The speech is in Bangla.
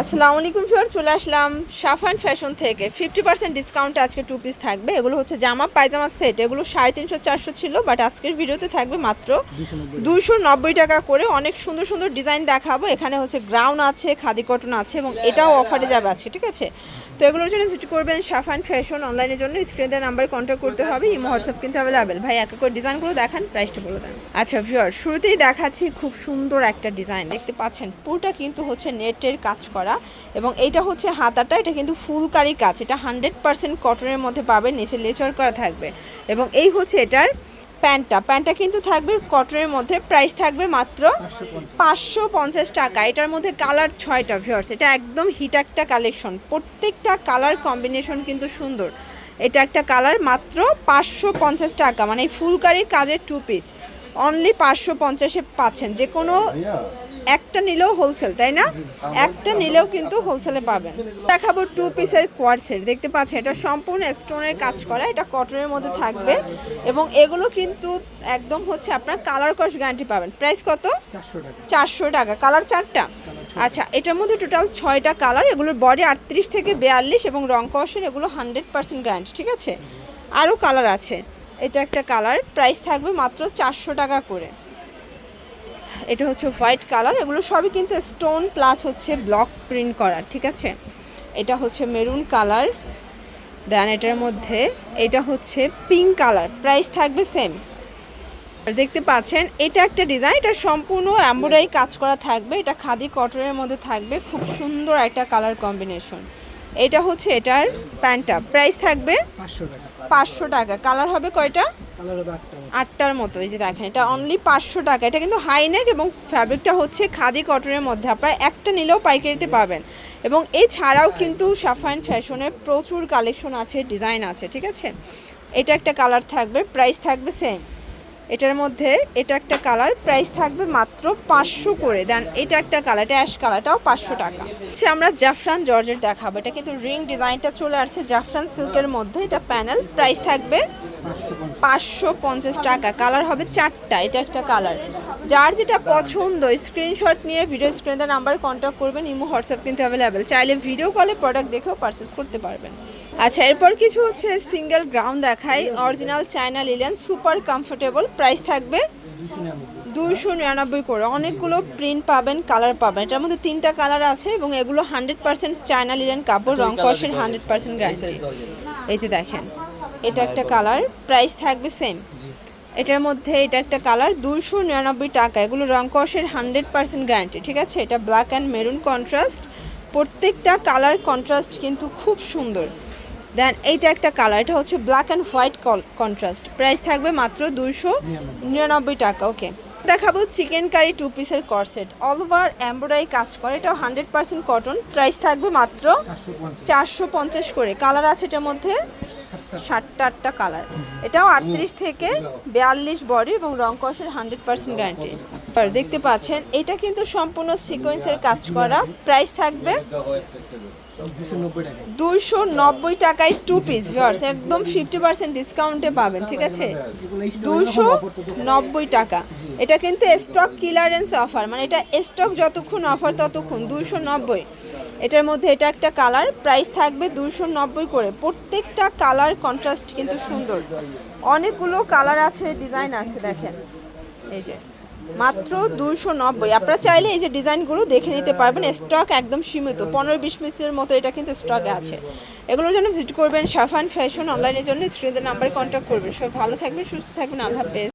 আসসালামু আলাইকুম স্যার, চলে আসলাম সাফান ফ্যাশন থেকে 50% ডিসকাউন্টে আজকে 2 পিস থাকবে। এগুলো হচ্ছে জামা পায়জামা সেট, এগুলো 350-400 ছিল, বাট আজকের ভিডিওতে থাকবে মাত্র 290 টাকা করে। অনেক সুন্দর সুন্দর ডিজাইন দেখাবো। এখানে হচ্ছে গ্রাউন্ড আছে, খাদি কটন আছে এবং এটাও অফারে যাবে আজকে, ঠিক আছে? তো এগুলোর জন্য ভিজিট করবেন সাফান ফ্যাশন। অনলাইনের জন্য স্ক্রিনে দেওয়া নাম্বারে কন্ট্যাক্ট করতে হবে। ইমো হোয়াটসঅ্যাপ কিন্তু অ্যাভেলেবেল। ভাই এক করে ডিজাইনগুলো দেখান, প্রাইসটা বলে দেন। আচ্ছা ভিউয়ার, শুরুতেই দেখাচ্ছি খুব সুন্দর একটা ডিজাইন। দেখতে পাচ্ছেন পুরোটা কিন্তু হচ্ছে নেটের কাজ করা এবং এইটা হচ্ছে হাতাটা, এটা কিন্তু ফুলকারি কাজ। এটা 100% কটনের মধ্যে পাবেন, নিচে লেচার করা থাকবে এবং এই হচ্ছে এটার প্যান্টটা কিন্তু থাকবে কটনের মধ্যে। প্রাইস থাকবে মাত্র 550 টাকা। এটার মধ্যে কালার 6টা ভিউয়ার্স। এটা একদম হিট একটা কালেকশন, প্রত্যেকটা কালার কম্বিনেশন কিন্তু সুন্দর। এটা একটা কালার, মাত্র 550 টাকা, মানে ফুলকারি কাজের 2 পিস অনলি 550-এ পাচ্ছেন। যে কোনো একটা নিলেও হোলসেল, তাই না? একটা নিলেও কিন্তু হোলসেলে পাবেন। দেখাবো 2 পিসের কোয়াড সেট। দেখতে পাচ্ছেন এটা সম্পূর্ণ স্টোনের কাজ করা, এটা কটনের মধ্যে থাকবে এবং এগুলো কিন্তু একদম হচ্ছে আপনার কালার কস গ্যারান্টি পাবেন। প্রাইস কত? 400 টাকা। কালার 4টা। আচ্ছা, এটার মধ্যে টোটাল 6টা কালার। এগুলোর বডি 38 থেকে 42 এবং রং কসের এগুলো 100% গ্যারান্টি, ঠিক আছে? আরও কালার আছে। এটা একটা কালার, প্রাইস থাকবে মাত্র 400 টাকা করে। এটা হচ্ছে হোয়াইট কালার, এগুলো সবই কিন্তু স্টোন প্লাস হচ্ছে ব্লক প্রিন্ট করা, ঠিক আছে? এটা হচ্ছে মেরুন কালার, দেন এটার মধ্যে এটা হচ্ছে পিঙ্ক কালার। প্রাইস থাকবে সেম। দেখতে পাচ্ছেন এটা একটা ডিজাইন, এটা সম্পূর্ণ এমব্রয়ডারি কাজ করা থাকবে। এটা খাদি কটনের মধ্যে থাকবে, খুব সুন্দর একটা কালার কম্বিনেশন। এটা হচ্ছে এটার প্যান্টটা, প্রাইস থাকবে 500 টাকা। কালার হবে কয়টা? 8টার মতো। এই যে দেখেন, এটা অনলি 500 টাকা। এটা কিন্তু হাই নেক এবং ফ্যাব্রিকটা হচ্ছে খাদি কটনের মধ্যে। আপনারা একটা নিলেও পাইকারিতে পাবেন। এবং এছাড়াও কিন্তু সাফান ফ্যাশনে প্রচুর কালেকশন আছে, ডিজাইন আছে, ঠিক আছে? এটা একটা কালার থাকবে, প্রাইস থাকবে সেম। এটার মধ্যে এটা একটা কালার, প্রাইস থাকবে মাত্র 500 করে। দেন এটা একটা কালার, এটা অ্যাশ কালারটাও 500 টাকা। হচ্ছে আমরা জাফরান জর্জেট দেখাবো। এটা কিন্তু রিং ডিজাইনটা চলে আসছে জাফরান সিল্কের মধ্যে। এটা প্যানেল, প্রাইস থাকবে 550 টাকা। কালার হবে 4টা। এটা একটা কালার। যার যেটা পছন্দ স্ক্রিনশট নিয়ে ভিডিও স্ক্রিনে দেওয়া নাম্বারে কন্ট্যাক্ট করবেন। ইমো হোয়াটসঅ্যাপ কিন্তু অ্যাভেলেবেল, চাইলে ভিডিও কলে প্রোডাক্ট দেখেও পারচেস করতে পারবেন। আচ্ছা, এরপর কিছু হচ্ছে সিঙ্গেল গ্রাউন্ড দেখাই। Original China linen, super comfortable. Price থাকবে 299 করে। অনেকগুলো প্রিন্ট পাবেন, কালার পাবেন। এটার মধ্যে 3টা কালার আছে এবং এগুলো 100% চায়না লিলেন কাপড়, রং কষের 100% গ্যারান্টি। এই যে দেখেন, এটা একটা কালার, প্রাইস থাকবে সেম। এটার মধ্যে এটা একটা কালার, 299 টাকা। এগুলো রং কষের 100% গ্যারান্টি, ঠিক আছে? এটা ব্ল্যাক অ্যান্ড মেরুন কন্ট্রাস্ট, প্রত্যেকটা কালার কন্ট্রাস্ট কিন্তু খুব সুন্দর। দেন এইটা একটা কালার, এটা হচ্ছে black and white contrast. Price থাকবে মাত্র 299 টাকা। ওকে, দেখাবো চিকেন কারি 2 পিসের কর্সেট, অল ওভার এমব্রয়ডারি কাজ করে। এটাও 100% কটন। প্রাইস থাকবে মাত্র 450 করে। কালার আছে এটার মধ্যে 7টা কালার। এটাও 38 থেকে 42 বডি এবং রং কষের 100% গ্যারান্টি। দেখতে পাচ্ছেন এটা কিন্তু সম্পূর্ণ সিকোয়েন্সের কাজ করা। প্রাইস থাকবে 290 টাকায় 2 পিস ভিউয়ার্স, একদম 50% ডিসকাউন্টে পাবেন, ঠিক আছে? 290 টাকা। এটা কিন্তু স্টক ক্লিয়ারেন্স অফার, মানে এটা স্টক যতক্ষণ অফার ততক্ষণ 290। এটার মধ্যে এটা একটা কালার, প্রাইস থাকবে 290 করে। প্রত্যেকটা কালার কন্ট্রাস্ট কিন্তু সুন্দর। অনেকগুলো কালার আছে, ডিজাইন আছে, দেখেন এই যে মাত্র 290। আপনারা চাইলে এই যে ডিজাইনগুলো দেখে নিতে পারবেন। স্টক একদম সীমিত, 15-20 পিসের মতো এটা কিন্তু স্টকে আছে। এগুলোর জন্য ভিজিট করবেন সাফান ফ্যাশন। অনলাইনের জন্য স্ক্রিনের নাম্বারে কন্ট্যাক্ট করবেন। সবাই ভালো থাকবেন, সুস্থ থাকবেন। আল্লাহ হাফেজ।